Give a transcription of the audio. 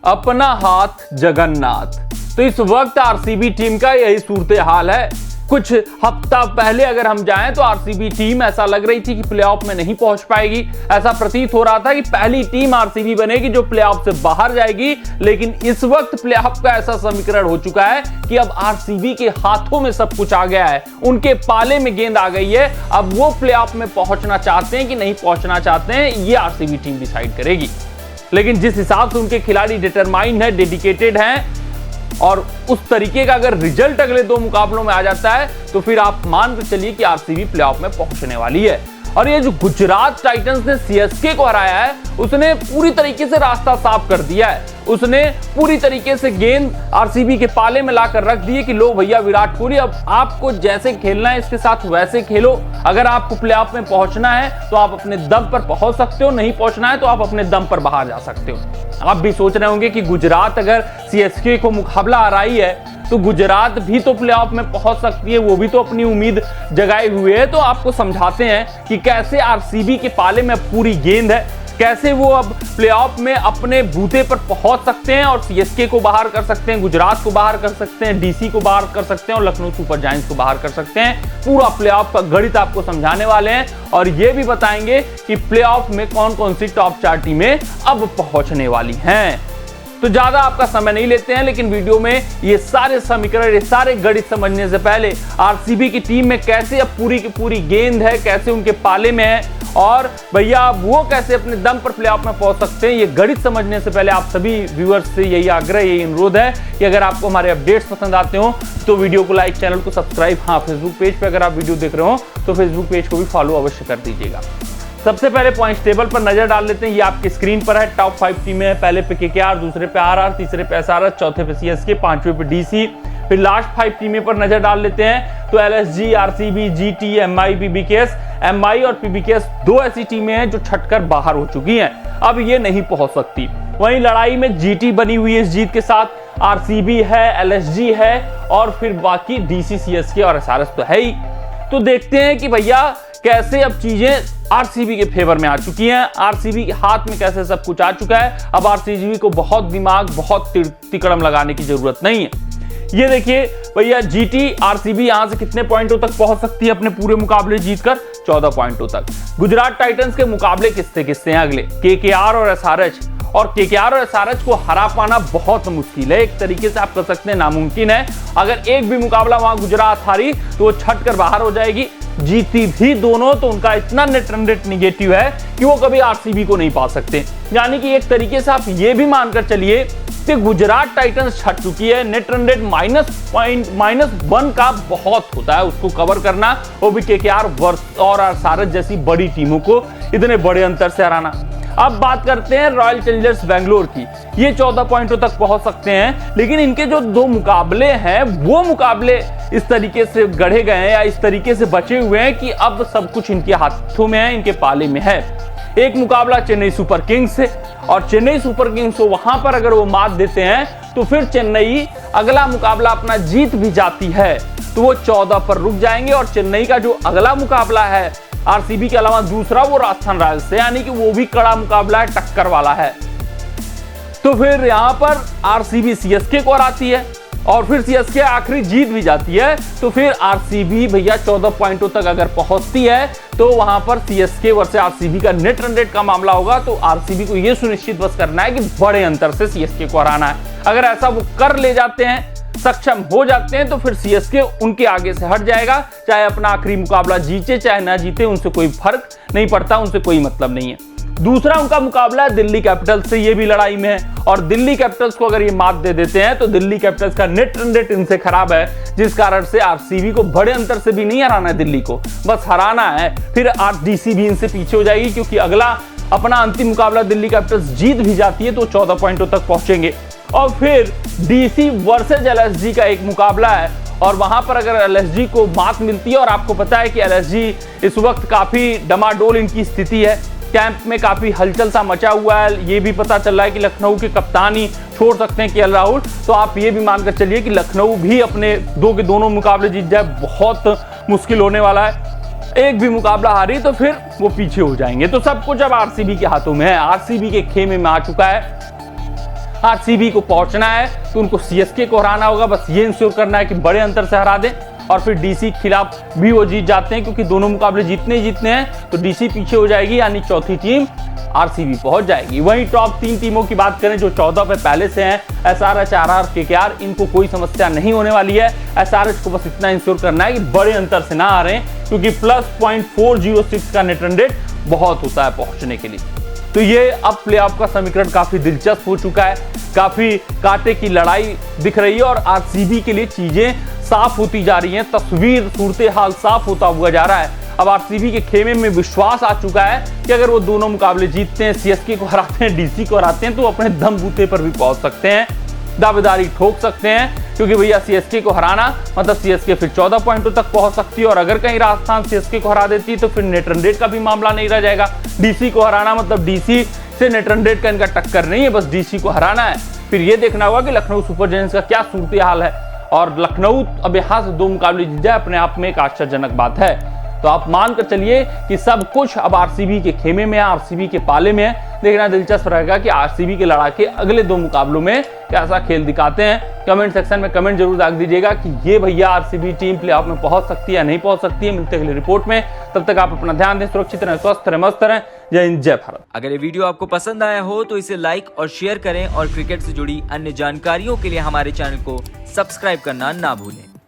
अपना हाथ जगन्नाथ। तो इस वक्त आरसीबी टीम का यही सूरत हाल है। कुछ हफ्ता पहले अगर हम जाएं तो आरसीबी टीम ऐसा लग रही थी कि प्लेऑफ में नहीं पहुंच पाएगी। ऐसा प्रतीत हो रहा था कि पहली टीम आरसीबी बनेगी जो प्लेऑफ से बाहर जाएगी। लेकिन इस वक्त प्लेऑफ का ऐसा समीकरण हो चुका है कि अब आरसीबी के हाथों में सब कुछ आ गया है, उनके पाले में गेंद आ गई है। अब वो प्लेऑफ में पहुंचना चाहते हैं कि नहीं पहुंचना चाहते हैं, ये आरसीबी टीम डिसाइड करेगी। लेकिन जिस हिसाब से उनके खिलाड़ी डिटरमाइंड है, डेडिकेटेड हैं, और उस तरीके का अगर रिजल्ट अगले 2 मुकाबलों में आ जाता है तो फिर आप मान के चलिए कि आरसीबी प्लेऑफ में पहुंचने वाली है। और ये जो गुजरात टाइटंस ने सीएसके को हराया है, उसने पूरी तरीके से रास्ता साफ कर दिया है। उसने पूरी तरीके से गेंद आरसीबी के पाले में लाकर रख दी कि लो भैया विराट कोहली, अब आपको जैसे खेलना है इसके साथ वैसे खेलो। अगर आपको प्लेऑफ में पहुंचना है तो आप अपने दम पर पहुंच सकते हो, नहीं पहुंचना है तो आप अपने दम पर बाहर जा सकते हो। आप भी सोच रहे होंगे कि गुजरात अगर सीएसके को मुकाबला हराई है तो गुजरात भी तो प्लेऑफ में पहुंच सकती है, वो भी तो अपनी उम्मीद जगाए हुए है। तो आपको समझाते हैं कि कैसे आरसीबी के पाले में पूरी गेंद है, कैसे वो अब प्लेऑफ में अपने बूते पर पहुंच सकते हैं और सीएसके को बाहर कर सकते हैं, गुजरात को बाहर कर सकते हैं, डीसी को बाहर कर सकते हैं और लखनऊ सुपर जायंट्स को बाहर कर सकते हैं। पूरा प्लेऑफ का गणित आपको समझाने वाले हैं और ये भी बताएंगे कि प्लेऑफ में कौन कौन सी टॉप 4 टीमें अब पहुंचने वाली हैं। तो ज्यादा आपका समय नहीं लेते हैं, लेकिन वीडियो में ये सारे समीकरण, ये सारे गणित समझने से पहले आरसीबी की टीम में कैसे अब पूरी की पूरी गेंद है, कैसे उनके पाले में है और भैया वो कैसे अपने दम पर प्लेऑफ में पहुंच सकते हैं, ये गणित समझने से पहले आप सभी व्यूअर्स से यही आग्रह, यही अनुरोध है कि अगर आपको हमारे अपडेट्स पसंद आते हो तो वीडियो को लाइक, चैनल को सब्सक्राइब, हाँ फेसबुक पेज पे अगर आप वीडियो देख रहे हो तो फेसबुक पेज को भी फॉलो अवश्य कर दीजिएगा। सबसे पहले पॉइंट्स टेबल पर नजर डाल लेते हैं। ये आपकी स्क्रीन पर है। टॉप 5 टीमें हैं। पहले पे केकेआर, दूसरे पे आरआर, तीसरे पे एसआरएच, चौथे पे सीएसके, 5वें पे डीसी। फिर लास्ट 5 टीमें पर नजर डाल लेते हैं तो LSG, RCB, GT, MI, PBKS. MI और पीबीकेएस 2 ऐसी टीमें हैं जो छटकर बाहर हो चुकी हैं, अब ये नहीं पहुंच सकती। वहीं लड़ाई में जीटी बनी हुई है इस जीत के साथ, आरसीबी है, एलएसजी है और फिर बाकी डीसी, सीएसके और एसआरएच तो है ही। तो देखते हैं कि भैया कैसे अब चीजें आरसीबी के फेवर में आ चुकी हैं, आरसीबी के हाथ में कैसे सब कुछ आ चुका है। अब आरसीबी को बहुत दिमाग, बहुत तिकड़म लगाने की जरूरत नहीं है। ये देखिए भैया, जीटी, आरसीबी यहां से कितने पॉइंटों तक पहुंच सकती है अपने पूरे मुकाबले जीतकर? 14 पॉइंटों तक। गुजरात टाइटंस के मुकाबले किससे किससे हैं अगले? केकेआर और एसआरएच। और केकेआर और एसआरएच को हरा पाना बहुत मुश्किल है, एक तरीके से आप कह सकते हैं नामुमकिन है। अगर एक भी मुकाबला वहां गुजरात हारी तो वो छट कर बाहर हो जाएगी। जीती भी दोनों तो उनका इतना नेट रन रेट निगेटिव है कि वो कभी आरसीबी को नहीं पा सकते। यानी कि एक तरीके से आप ये भी मानकर चलिए कि गुजरात टाइटंस छट चुकी है। नेट रन रेट -1 का बहुत होता है उसको कवर करना, वो भी केकेआर और एसआरएच जैसी बड़ी टीमों को इतने बड़े अंतर से हराना। अब बात करते हैं रॉयल चैलेंजर्स बेंगलोर की। ये 14 पॉइंटों तक पहुंच सकते हैं, लेकिन इनके जो 2 मुकाबले हैं वो मुकाबले इस तरीके से गढ़े गए हैं या इस तरीके से बचे हुए हैं कि अब सब कुछ इनके हाथों में है, इनके पाले में है। एक मुकाबला चेन्नई सुपर किंग्स से, और चेन्नई सुपर किंग्स को वहां पर अगर वो मात देते हैं तो फिर चेन्नई अगला मुकाबला अपना जीत भी जाती है तो वो 14 पर रुक जाएंगे। और चेन्नई का जो अगला मुकाबला है आरसीबी के अलावा दूसरा, वो राजस्थान रॉयल्स से, यानी कि वो भी कड़ा मुकाबला है, टक्कर वाला है। तो फिर यहां पर आरसीबी सीएसके को हराती है और फिर सीएसके आखिरी जीत भी जाती है तो फिर आरसीबी भैया 14 पॉइंटों तक अगर पहुंचती है तो वहां पर सीएसके वर्सेस आरसीबी का नेट रन रेट का मामला होगा। तो आरसीबी को यह सुनिश्चित बस करना है कि बड़े अंतर से सीएसके को हराना है। अगर ऐसा वो कर ले जाते हैं, सक्षम हो जाते हैं, तो फिर सीएसके उनके आगे से हट जाएगा। चाहे अपना आखिरी मुकाबला जीते चाहे ना जीते, उनसे कोई फर्क नहीं पड़ता, उनसे कोई मतलब नहीं है। दूसरा उनका मुकाबला है दिल्ली कैपिटल्स से, ये भी लड़ाई में है और दिल्ली कैपिटल्स को अगर ये मात दे देते हैं तो दिल्ली कैपिटल्स का नेट रन रेट इनसे खराब है, जिस कारण से आरसीबी को बड़े अंतर से भी नहीं हराना है, दिल्ली को बस हराना है। फिर डीसी भी इनसे पीछे हो जाएगी क्योंकि अगला अपना अंतिम मुकाबला दिल्ली कैपिटल्स जीत भी जाती है तो 14 पॉइंटों तक पहुंचेंगे। और फिर डीसी वर्सेज एलएसजी का एक मुकाबला है और वहां पर अगर एलएसजी को मात मिलती है, और आपको पता है कि एलएसजी इस वक्त काफी डमाडोल इनकी स्थिति है, कैंप में काफी हलचल सा मचा हुआ है। ये भी पता चल रहा है कि लखनऊ के कप्तान ही छोड़ सकते हैं केएल राहुल। तो आप ये भी मानकर चलिए कि लखनऊ भी अपने 2 के दोनों मुकाबले जीत जाए, बहुत मुश्किल होने वाला है। एक भी मुकाबला हारी तो फिर वो पीछे हो जाएंगे। तो सब कुछ अब आरसीबी के हाथों में है, आरसीबी के खेमे में आ चुका है। आरसीबी को पहुंचना है तो उनको सीएसके को हराना होगा। बस ये इंश्योर करना है कि बड़े अंतर से हरा दें और फिर डीसी के खिलाफ भी वो जीत जाते हैं, क्योंकि दोनों मुकाबले जीतने हैं तो डीसी पीछे हो जाएगी, यानी चौथी टीम आरसीबी पहुंच जाएगी। वहीं टॉप 3 टीमों की बात करें जो 14 पे पहले से हैं, एसआरएच, आरआर, केकेआर, इनको कोई समस्या नहीं होने वाली है। एसआरएच को बस इतना इंश्योर करना है कि बड़े अंतर से ना हारें, क्योंकि +0.406 का नेट रन रेट बहुत होता है पहुंचने के लिए। तो ये अब प्लेऑफ का समीकरण काफी दिलचस्प हो चुका है, काफी कांटे की लड़ाई दिख रही है और आरसीबी के लिए चीजें साफ होती जा रही हैं, तस्वीर, सूरत हाल साफ होता हुआ जा रहा है। अब आरसीबी के खेमे में विश्वास आ चुका है कि अगर वो दोनों मुकाबले जीतते हैं, सीएसके को हराते हैं, डीसी को हराते हैं, तो अपने दम बूते पर भी पहुंच सकते हैं, दावेदारी ठोक सकते हैं, क्योंकि भैया सीएसके को हराना मतलब सीएसके फिर 14 पॉइंटों तक पहुंच सकती है और अगर कहीं राजस्थान सीएसके को हरा देती है तो फिर नेट रन रेट का भी मामला नहीं रह जाएगा। डीसी को हराना मतलब डीसी से नेट रन रेट का इनका टक्कर नहीं है, बस डीसी को हराना है। फिर ये देखना होगा कि लखनऊ सुपर जायंट्स का क्या सूरत हाल है, और लखनऊ अब यहां से 2 मुकाबले जीत जाए अपने आप में एक आश्चर्यजनक बात है। तो आप मानकर चलिए कि सब कुछ अब आरसीबी के खेमे में है, आरसीबी के पाले में है। देखना दिलचस्प रहेगा कि आरसीबी के लड़ाके अगले 2 मुकाबलों में कैसा खेल दिखाते हैं। कमेंट सेक्शन में कमेंट जरूर डाल दीजिएगा कि ये भैया आरसीबी टीम प्लेऑफ में पहुंच सकती है या नहीं पहुंच सकती है। मिलते हैं अगली रिपोर्ट में, तब तक आप अपना ध्यान दें, सुरक्षित रहें, स्वस्थ रहें, मस्त रहें। जय हिंद, जय भारत। अगर ये वीडियो आपको पसंद आया हो तो इसे लाइक और शेयर करें और क्रिकेट से जुड़ी अन्य जानकारियों के लिए हमारे चैनल को सब्सक्राइब करना ना भूलें।